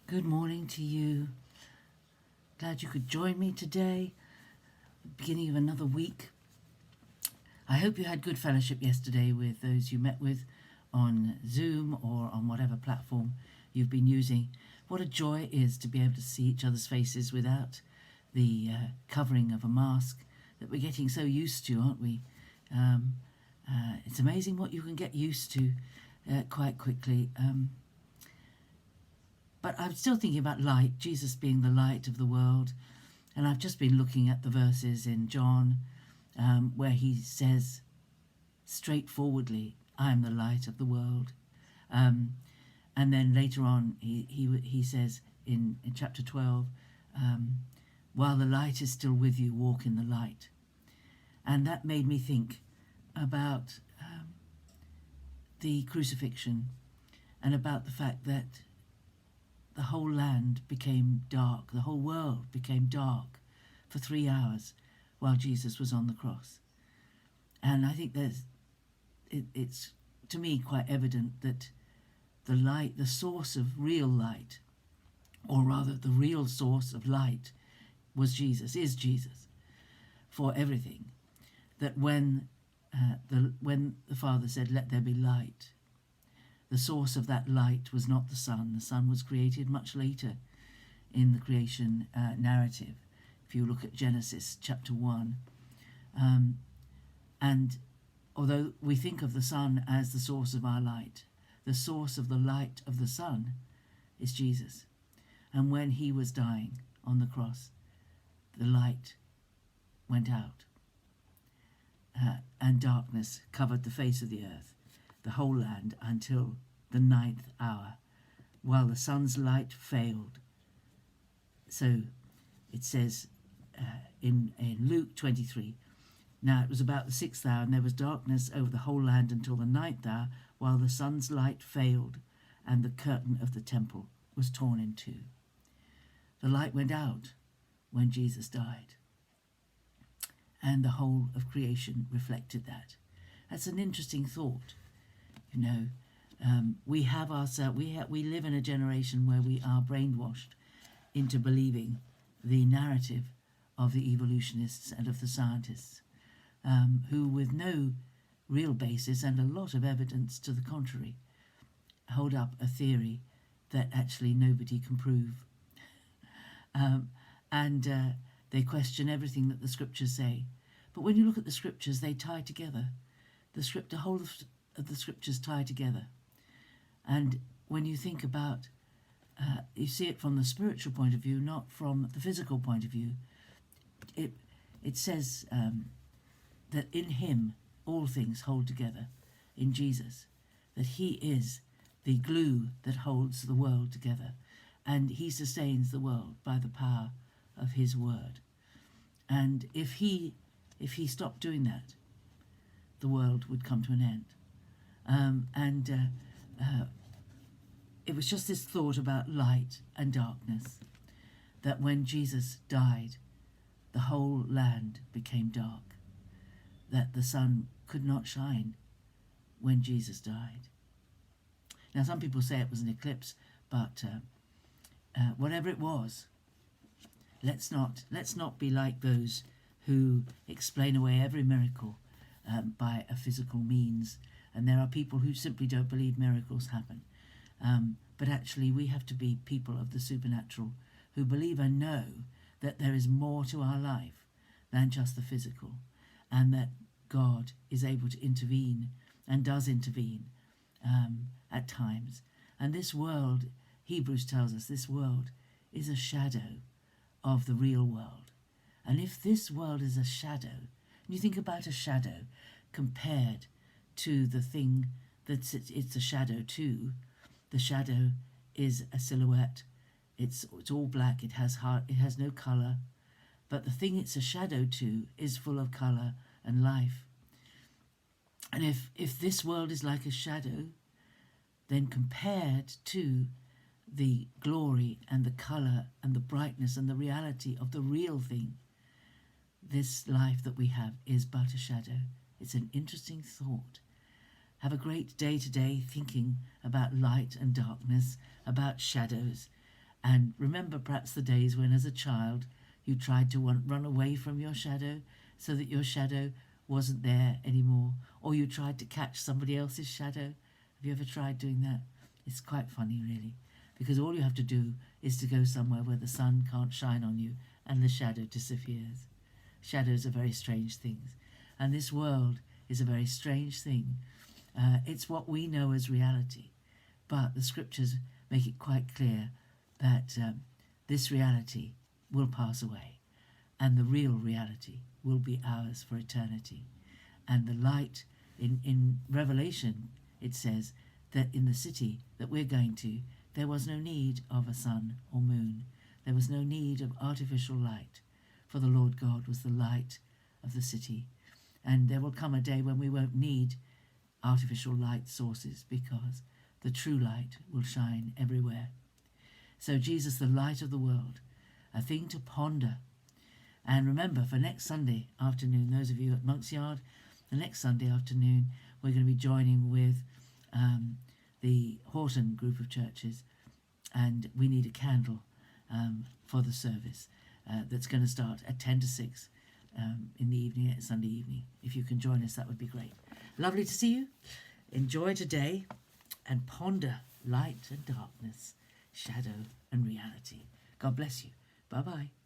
Good morning to you. Glad you could join me today, beginning of another week. I hope you had good fellowship yesterday with those you met with on Zoom or on whatever platform you've been using. What a joy it is to be able to see each other's faces without the covering of a mask that we're getting so used to, aren't we? It's amazing what you can get used to quite quickly. But I'm still thinking about light, Jesus being the light of the world. And I've just been looking at the verses in John where he says straightforwardly, I am the light of the world. And then later on, he says in chapter 12, while the light is still with you, walk in the light. And that made me think about the crucifixion and about the fact that the whole land became dark, the whole world became dark for 3 hours while Jesus was on the cross. And I think it's to me quite evident that the light, the source of real light, or rather the real source of light is Jesus for everything. That when the Father said, let there be light, the source of that light was not the sun. The sun was created much later in the creation narrative, if you look at Genesis chapter 1. And although we think of the sun as the source of our light, the source of the light of the sun is Jesus. And when he was dying on the cross, the light went out and darkness covered the face of the earth, the whole land, until the 9th hour, while the sun's light failed. So it says in Luke 23, now it was about the 6th hour, and there was darkness over the whole land until the 9th hour, while the sun's light failed, and the curtain of the temple was torn in two. The light went out when Jesus died, and the whole of creation reflected that. That's an interesting thought. You know, we live in a generation where we are brainwashed into believing the narrative of the evolutionists and of the scientists, who, with no real basis and a lot of evidence to the contrary, hold up a theory that actually nobody can prove. And they question everything that the scriptures say. But when you look at the scriptures, they tie together. The whole of the scriptures tie together. And when you think about, you see it from the spiritual point of view, not from the physical point of view. It says that in him all things hold together, in Jesus, that he is the glue that holds the world together, and he sustains the world by the power of his word. And if he stopped doing that, the world would come to an end. It was just this thought about light and darkness, that when Jesus died, the whole land became dark, that the sun could not shine when Jesus died. Now, some people say it was an eclipse, but whatever it was, let's not be like those who explain away every miracle by a physical means. And there are people who simply don't believe miracles happen. But actually, we have to be people of the supernatural who believe and know that there is more to our life than just the physical, and that God is able to intervene and does intervene at times. And this world, Hebrews tells us, this world is a shadow of the real world. And if this world is a shadow, and you think about a shadow compared to the thing that it's a shadow to, the shadow is a silhouette. It's all black. It has no colour. But the thing it's a shadow to is full of colour and life. And if this world is like a shadow, then compared to the glory and the colour and the brightness and the reality of the real thing, this life that we have is but a shadow. It's an interesting thought. Have a great day today thinking about light and darkness, about shadows, And remember perhaps the days when as a child you tried to run away from your shadow so that your shadow wasn't there anymore, or you tried to catch somebody else's shadow. Have you ever tried doing that? It's quite funny, really, because all you have to do is to go somewhere where the sun can't shine on you and the shadow disappears. Shadows are very strange things, and this world is a very strange thing. It's what we know as reality, but the scriptures make it quite clear that this reality will pass away, and the real reality will be ours for eternity. And the light in Revelation, it says that in the city that we're going to, there was no need of a sun or moon. There was no need of artificial light, for the Lord God was the light of the city. And there will come a day when we won't need artificial light sources, because the true light will shine everywhere. So Jesus, the light of the world, a thing to ponder. And remember, for next Sunday afternoon, those of you at Monk's Yard, the next Sunday afternoon, we're going to be joining with the Horton group of churches, and we need a candle for the service that's going to start at 10 to 6 in the evening, Sunday evening. If you can join us, that would be great. Lovely to see you. Enjoy today and ponder light and darkness, shadow and reality. God bless you. Bye-bye.